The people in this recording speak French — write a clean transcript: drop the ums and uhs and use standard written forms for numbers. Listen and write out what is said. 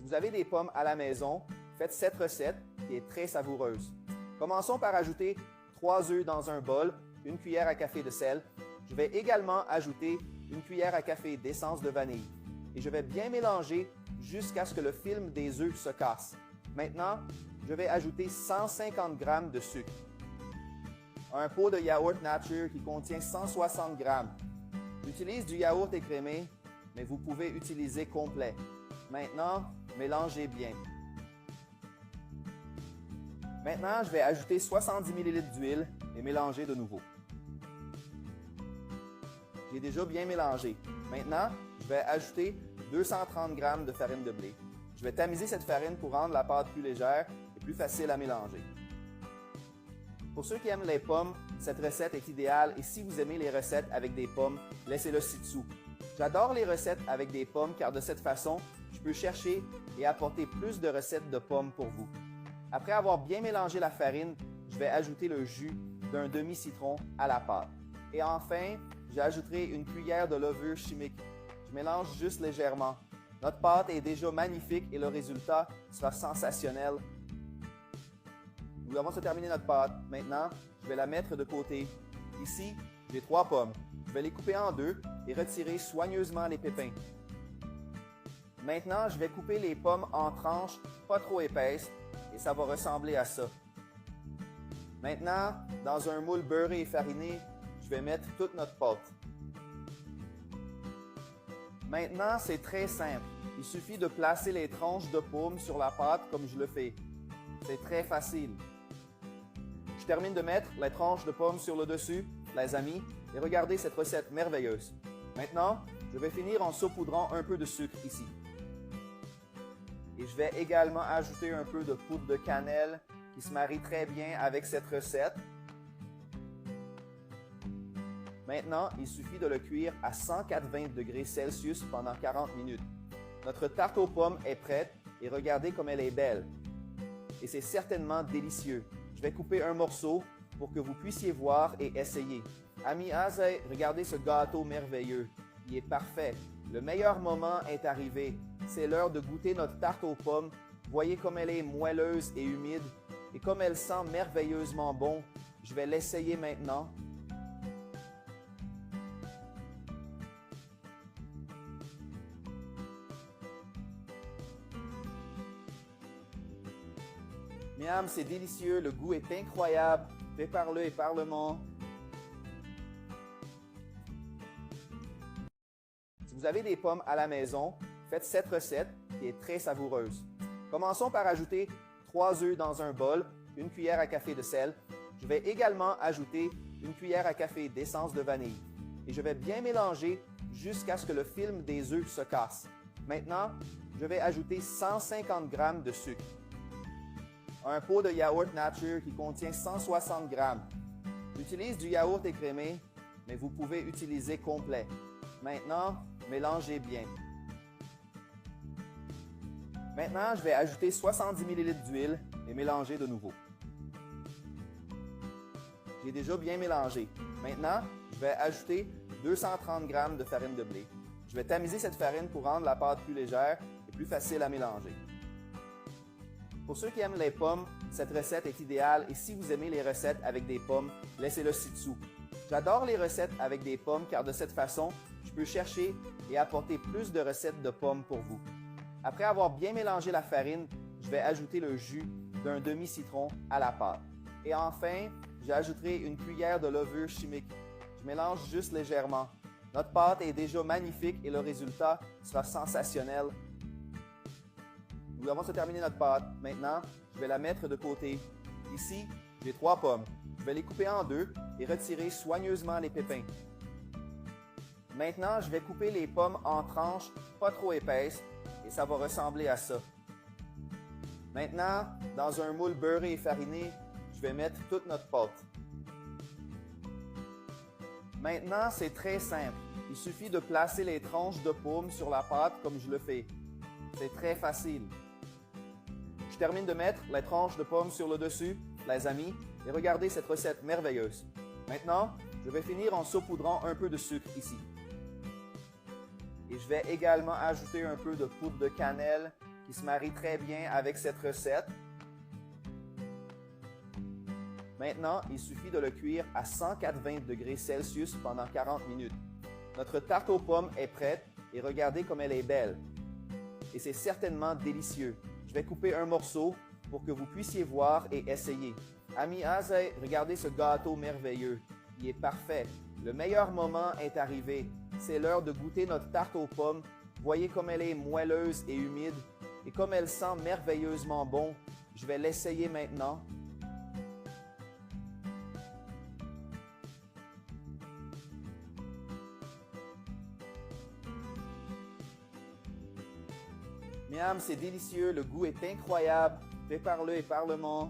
vous avez des pommes à la maison, faites cette recette qui est très savoureuse. Commençons par ajouter 3 œufs dans un bol, une cuillère à café de sel. Je vais également ajouter une cuillère à café d'essence de vanille. Et je vais bien mélanger jusqu'à ce que le film des œufs se casse. Maintenant, je vais ajouter 150 g de sucre. Un pot de yaourt nature qui contient 160 g. J'utilise du yaourt écrémé, mais vous pouvez utiliser complet. Maintenant, mélangez bien. Maintenant, je vais ajouter 70 ml d'huile et mélanger de nouveau. J'ai déjà bien mélangé. Maintenant, je vais ajouter 230 g de farine de blé. Je vais tamiser cette farine pour rendre la pâte plus légère et plus facile à mélanger. Pour ceux qui aiment les pommes, cette recette est idéale et si vous aimez les recettes avec des pommes, laissez-le ci-dessous. J'adore les recettes avec des pommes car de cette façon, je peux chercher et apporter plus de recettes de pommes pour vous. Après avoir bien mélangé la farine, je vais ajouter le jus d'un demi-citron à la pâte. Et enfin, j'ajouterai une cuillère de levure chimique. Je mélange juste légèrement. Notre pâte est déjà magnifique et le résultat sera sensationnel. Nous avons terminé notre pâte. Maintenant, je vais la mettre de côté. Ici, j'ai 3 pommes. Je vais les couper en deux et retirer soigneusement les pépins. Maintenant, je vais couper les pommes en tranches pas trop épaisses et ça va ressembler à ça. Maintenant, dans un moule beurré et fariné, je vais mettre toute notre pâte. Maintenant, c'est très simple. Il suffit de placer les tranches de pommes sur la pâte comme je le fais. C'est très facile. Je termine de mettre les tranches de pommes sur le dessus, les amis, et regardez cette recette merveilleuse. Maintenant, je vais finir en saupoudrant un peu de sucre ici. Et je vais également ajouter un peu de poudre de cannelle qui se marie très bien avec cette recette. Maintenant, il suffit de le cuire à 180 degrés Celsius pendant 40 minutes. Notre tarte aux pommes est prête et regardez comme elle est belle. Et c'est certainement délicieux. Je vais couper un morceau pour que vous puissiez voir et essayer. Amis Azay, regardez ce gâteau merveilleux. Il est parfait. Le meilleur moment est arrivé. C'est l'heure de goûter notre tarte aux pommes. Voyez comme elle est moelleuse et humide et comme elle sent merveilleusement bon. Je vais l'essayer maintenant. Miam, c'est délicieux, le goût est incroyable. Prépare-le et parle-moi. Si vous avez des pommes à la maison, faites cette recette qui est très savoureuse. Commençons par ajouter 3 œufs dans un bol, une cuillère à café de sel. Je vais également ajouter une cuillère à café d'essence de vanille. Et je vais bien mélanger jusqu'à ce que le film des œufs se casse. Maintenant, je vais ajouter 150 g de sucre. Un pot de yaourt nature qui contient 160 g. J'utilise du yaourt écrémé, mais vous pouvez utiliser complet. Maintenant, mélangez bien. Maintenant, je vais ajouter 70 ml d'huile et mélanger de nouveau. J'ai déjà bien mélangé. Maintenant, je vais ajouter 230 g de farine de blé. Je vais tamiser cette farine pour rendre la pâte plus légère et plus facile à mélanger. Pour ceux qui aiment les pommes, cette recette est idéale et si vous aimez les recettes avec des pommes, laissez-le ci-dessous. J'adore les recettes avec des pommes car de cette façon, je peux chercher et apporter plus de recettes de pommes pour vous. Après avoir bien mélangé la farine, je vais ajouter le jus d'un demi-citron à la pâte. Et enfin, j'ajouterai une cuillère de levure chimique. Je mélange juste légèrement. Notre pâte est déjà magnifique et le résultat sera sensationnel. Nous avons terminé notre pâte. Maintenant, je vais la mettre de côté. Ici, j'ai 3 pommes. Je vais les couper en deux et retirer soigneusement les pépins. Maintenant, je vais couper les pommes en tranches pas trop épaisses et ça va ressembler à ça. Maintenant, dans un moule beurré et fariné, je vais mettre toute notre pâte. Maintenant, c'est très simple. Il suffit de placer les tranches de pommes sur la pâte comme je le fais. C'est très facile. Je termine de mettre les tranches de pommes sur le dessus, les amis, et regardez cette recette merveilleuse. Maintenant, je vais finir en saupoudrant un peu de sucre ici. Et je vais également ajouter un peu de poudre de cannelle qui se marie très bien avec cette recette. Maintenant, il suffit de le cuire à 180 degrés Celsius pendant 40 minutes. Notre tarte aux pommes est prête et regardez comme elle est belle. Et c'est certainement délicieux. Je vais couper un morceau pour que vous puissiez voir et essayer. Amis Azay, regardez ce gâteau merveilleux. Il est parfait. Le meilleur moment est arrivé. C'est l'heure de goûter notre tarte aux pommes. Voyez comme elle est moelleuse et humide et comme elle sent merveilleusement bon. Je vais l'essayer maintenant. Miam, c'est délicieux, le goût est incroyable. Prépare-le et parle-moi.